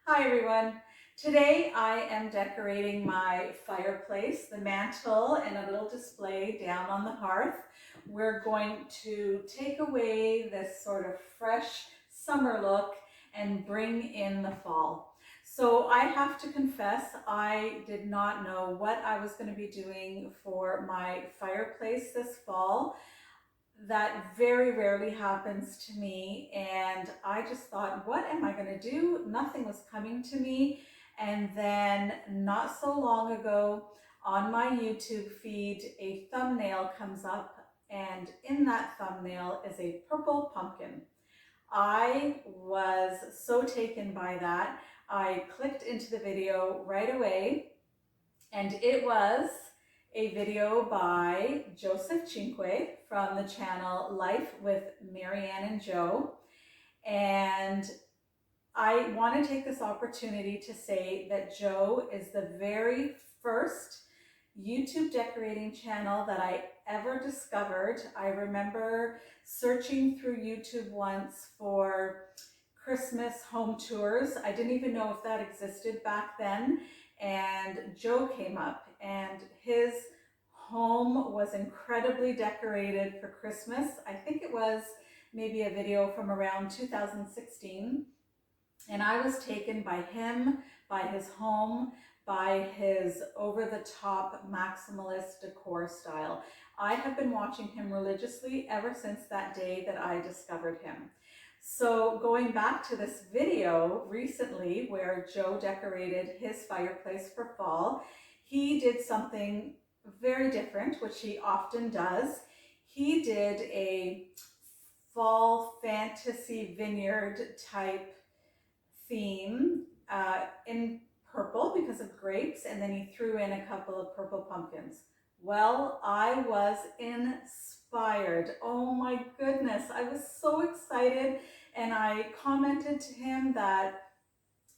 Hi everyone. Today I am decorating my fireplace, the mantle, and a little display down on the hearth. We're going to take away this sort of fresh summer look and bring in the fall. So I have to confess, I did not know what I was going to be doing for my fireplace this fall. That very rarely happens to me, and I just thought, what am I going to do? Nothing was coming to me. And then not so long ago on my YouTube feed, a thumbnail comes up, and in that thumbnail is a purple pumpkin. I was so taken by that. I clicked into the video right away, and it was a video by Joseph Cinque from the channel Life with Marianne and Joe. And I want to take this opportunity to say that Joe is the very first YouTube decorating channel that I ever discovered. I remember searching through YouTube once for Christmas home tours. I didn't even know if that existed back then. And Joe came up, and his home was incredibly decorated for Christmas. I think it was maybe a video from around 2016. And I was taken by him, by his home, by his over-the-top maximalist decor style. I have been watching him religiously ever since that day that I discovered him. So going back to this video recently where Joe decorated his fireplace for fall, he did something very different, which he often does. He did a fall fantasy vineyard type theme in purple because of grapes, and then he threw in a couple of purple pumpkins. Well, I was inspired. Oh my goodness, I was so excited, and I commented to him that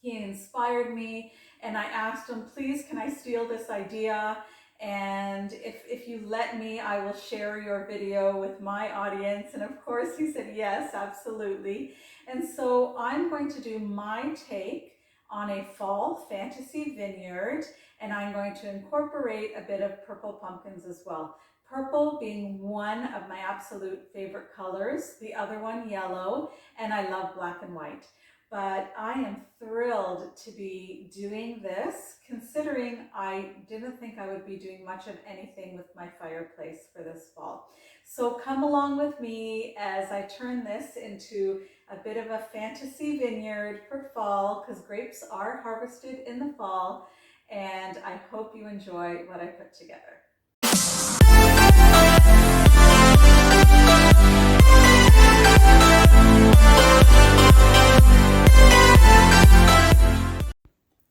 he inspired me, and I asked him, please, can I steal this idea? And if you let me, I will share your video with my audience. And of course he said, yes, absolutely. And so I'm going to do my take on a fall fantasy vineyard, and I'm going to incorporate a bit of purple pumpkins as well. Purple being one of my absolute favorite colors, the other one yellow, and I love black and white. But I am thrilled to be doing this, considering I didn't think I would be doing much of anything with my fireplace for this fall. So come along with me as I turn this into a bit of a fantasy vineyard for fall, because grapes are harvested in the fall, and I hope you enjoy what I put together.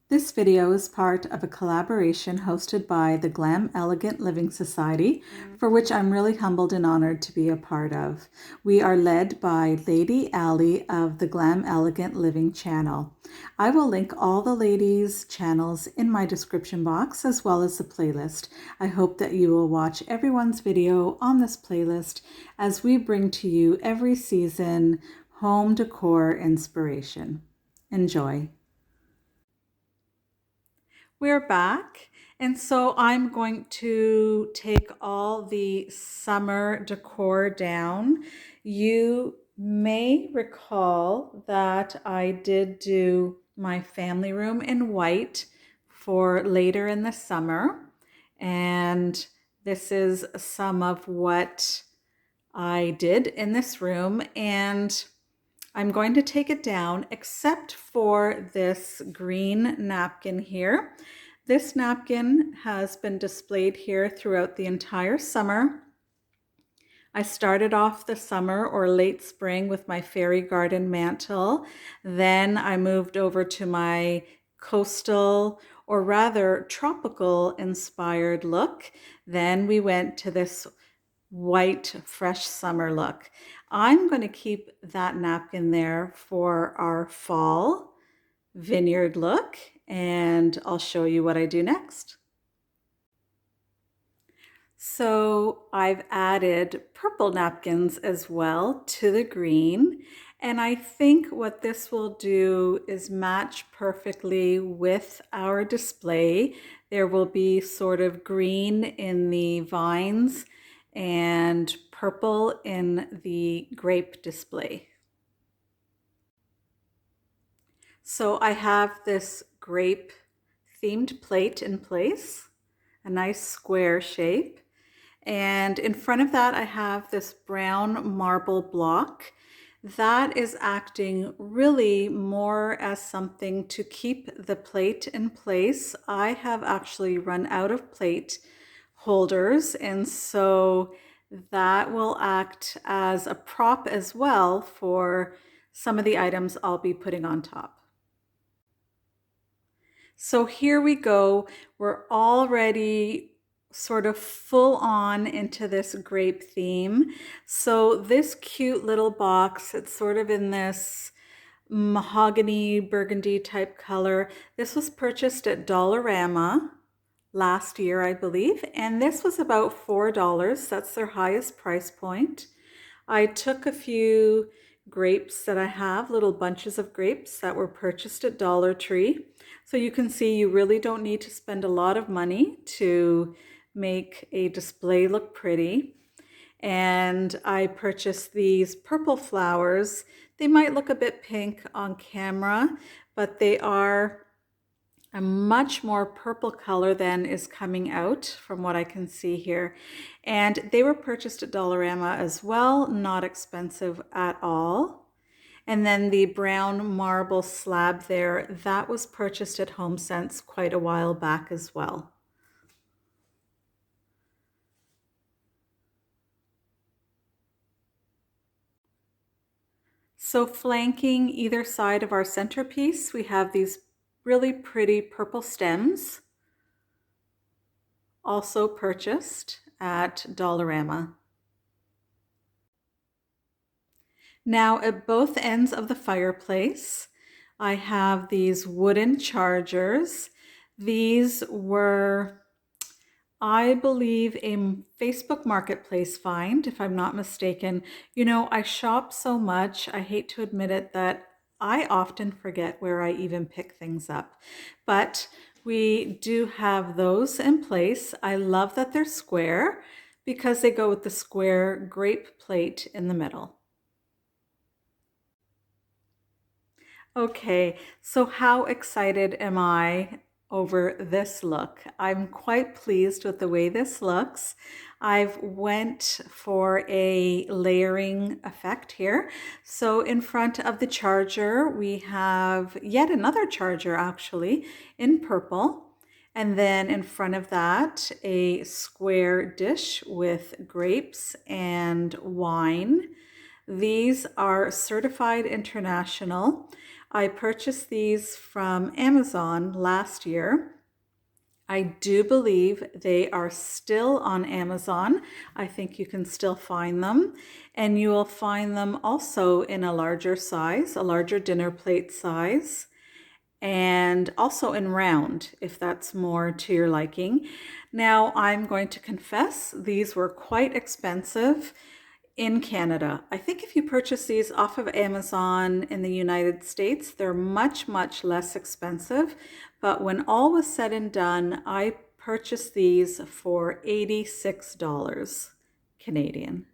This video is part of a collaboration hosted by the Glam Elegant Living Society, for which I'm really humbled and honored to be a part of. We are led by Lady Allie of the Glam Elegant Living channel. I will link all the ladies' channels in my description box, as well as the playlist. I hope that you will watch everyone's video on this playlist as we bring to you every season home decor inspiration. Enjoy. We're back, and so I'm going to take all the summer decor down. You may recall that I did do my family room in white for later in the summer, and this is some of what I did in this room, and I'm going to take it down except for this green napkin here. This napkin has been displayed here throughout the entire summer. I started off the summer or late spring with my fairy garden mantle. Then I moved over to my coastal, or rather tropical inspired look. Then we went to this white, fresh summer look. I'm going to keep that napkin there for our fall vineyard look, and I'll show you what I do next. So I've added purple napkins as well to the green, And I think what this will do is match perfectly with our display. There will be sort of green in the vines and purple in the grape display. So I have this grape themed plate in place, a nice square shape. And in front of that, I have this brown marble block. That is acting really more as something to keep the plate in place. I have actually run out of plate holders, and so that will act as a prop as well for some of the items I'll be putting on top. So here we go. We're already sort of full on into this grape theme. So this cute little box, it's sort of in this mahogany burgundy type color. This was purchased at Dollarama last year, I believe, and this was about $4. That's their highest price point. I took a few grapes that I have, little bunches of grapes that were purchased at Dollar Tree. So you can see you really don't need to spend a lot of money to make a display look pretty. And I purchased these purple flowers. They might look a bit pink on camera, but they are a much more purple color than is coming out from what I can see here. And they were purchased at Dollarama as well, not expensive at all. And then the brown marble slab there, that was purchased at HomeSense quite a while back as well. So flanking either side of our centerpiece, we have these really pretty purple stems, also purchased at Dollarama. Now at both ends of the fireplace, I have these wooden chargers. These were, I believe, a Facebook Marketplace find, if I'm not mistaken. You know, I shop so much, I hate to admit it, that I often forget where I even pick things up. But we do have those in place. I love that they're square because they go with the square grape plate in the middle. Okay, so how excited am I over this look? I'm quite pleased with the way this looks. I've went for a layering effect here. So in front of the charger, we have yet another charger actually in purple. And then in front of that, a square dish with grapes and wine. These are certified international. I purchased these from Amazon last year. I do believe they are still on Amazon. I think you can still find them. And you will find them also in a larger size, a larger dinner plate size, and also in round, if that's more to your liking. Now, I'm going to confess, these were quite expensive in Canada. I think if you purchase these off of Amazon in the United States, they're much, much less expensive. But when all was said and done, I purchased these for $86 Canadian.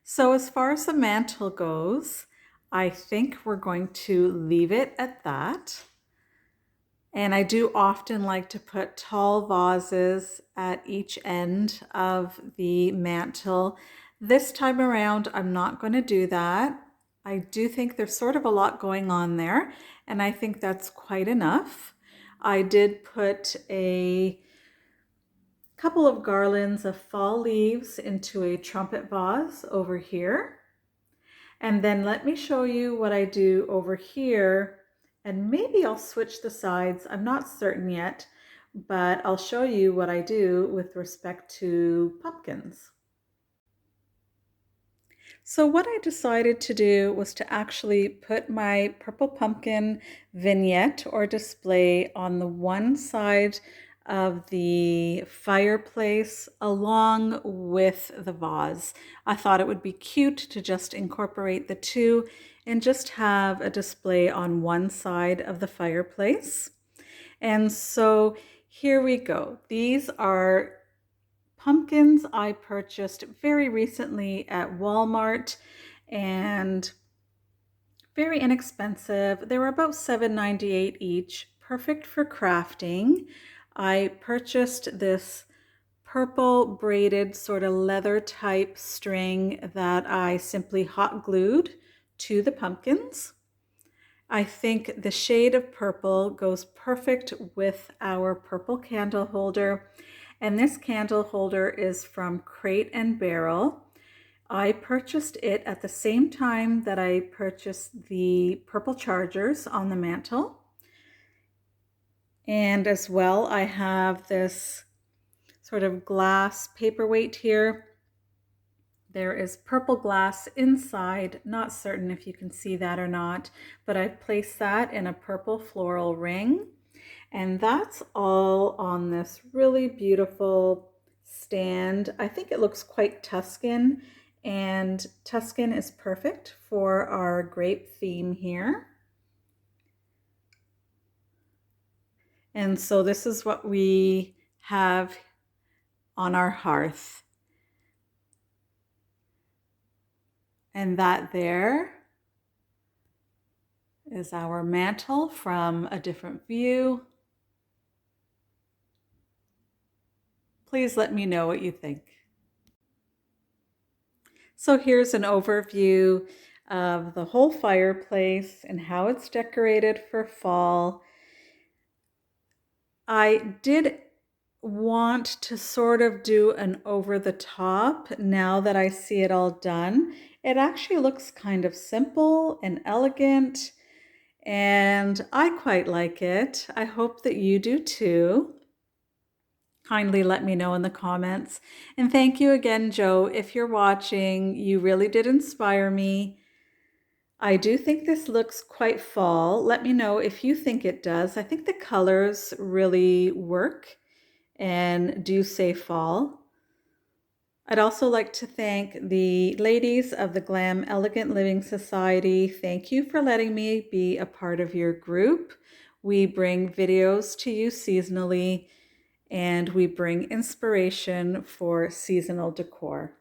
So as far as the mantle goes, I think we're going to leave it at that. And I do often like to put tall vases at each end of the mantle. This time around, I'm not going to do that. I do think there's sort of a lot going on there, and I think that's quite enough. I did put a couple of garlands of fall leaves into a trumpet vase over here. And then let me show you what I do over here, and maybe I'll switch the sides. I'm not certain yet, but I'll show you what I do with respect to pumpkins. So what I decided to do was to actually put my purple pumpkin vignette or display on the one side of the fireplace along with the vase. I thought it would be cute to just incorporate the two and just have a display on one side of the fireplace. And so here we go. These are pumpkins I purchased very recently at Walmart and very inexpensive. They were about $7.98 each, perfect for crafting. I purchased this purple braided sort of leather type string that I simply hot glued to the pumpkins. I think the shade of purple goes perfect with our purple candle holder. And this candle holder is from Crate and Barrel. I purchased it at the same time that I purchased the purple chargers on the mantle. And as well, I have this sort of glass paperweight here. There is purple glass inside, not certain if you can see that or not, but I've placed that in a purple floral ring. And that's all on this really beautiful stand. I think it looks quite Tuscan, and Tuscan is perfect for our grape theme here. And so this is what we have on our hearth. And that there is our mantle from a different view. Please let me know what you think. So here's an overview of the whole fireplace and how it's decorated for fall. I did want to sort of do an over the top now that I see it all done. It actually looks kind of simple and elegant, and I quite like it. I hope that you do too. Kindly let me know in the comments. And thank you again, Joe. If you're watching, you really did inspire me. I do think this looks quite fall. Let me know if you think it does. I think the colors really work and do say fall. I'd also like to thank the ladies of the Glam Elegant Living Society. Thank you for letting me be a part of your group. We bring videos to you seasonally, and we bring inspiration for seasonal decor.